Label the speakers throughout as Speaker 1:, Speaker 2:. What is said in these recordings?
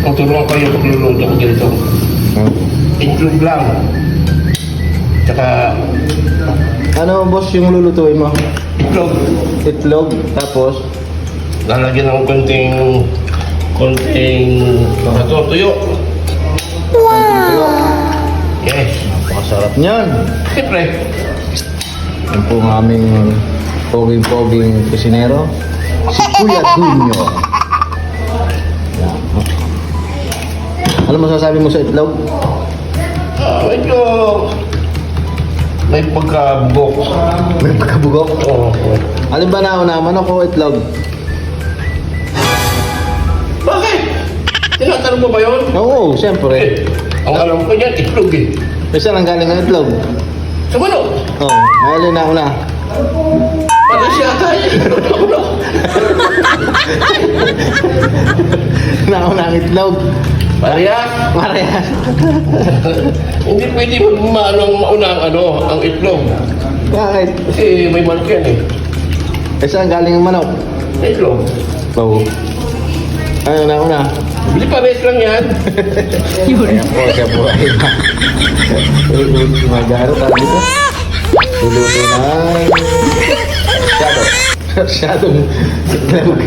Speaker 1: Tuturuan kayo pagluluto ko dito. Itlog lang. Tsaka
Speaker 2: Ano, boss, yung lulutuin mo?
Speaker 1: itlog.
Speaker 2: Itlog, tapos
Speaker 1: Lalagyan ng konting tuyo. Yes.
Speaker 2: napakasarap niyan.
Speaker 1: Siyempre.
Speaker 2: Yan po ang aming poging-poging kusinero, si Kuya Dunyo. Yan. Ano masasabi mo sa itlog?
Speaker 1: Medyo may pagkabugok.
Speaker 2: May pagkabugok?
Speaker 1: Oo.
Speaker 2: Alin ba nauna, manok o itlog?
Speaker 1: Bakit? Tinatanong mo ba yun?
Speaker 2: Oo, siyempre.
Speaker 1: Ang alam ko niyan, itlog eh.
Speaker 2: Isa lang galing ang itlog.
Speaker 1: Sa manok.
Speaker 2: Oo, alin nauna?
Speaker 1: Para siya tayo.
Speaker 2: Nauna ang itlog.
Speaker 1: Parehas.
Speaker 2: Parehas.
Speaker 1: Hindi pwede maano ang mauna ang itlog.
Speaker 2: Bakit?
Speaker 1: Kasi may manok yan eh.
Speaker 2: Isa ang galing ang manok.
Speaker 1: Itlog.
Speaker 2: Oo. Ano nauna?
Speaker 1: Bili pa res lang yan.
Speaker 2: Ayan po, siya po ay magaro tayo dito. Luluto na Shadow itlog.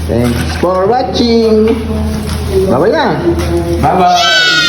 Speaker 2: Thanks for watching. Bye-bye na.
Speaker 1: Bye-bye.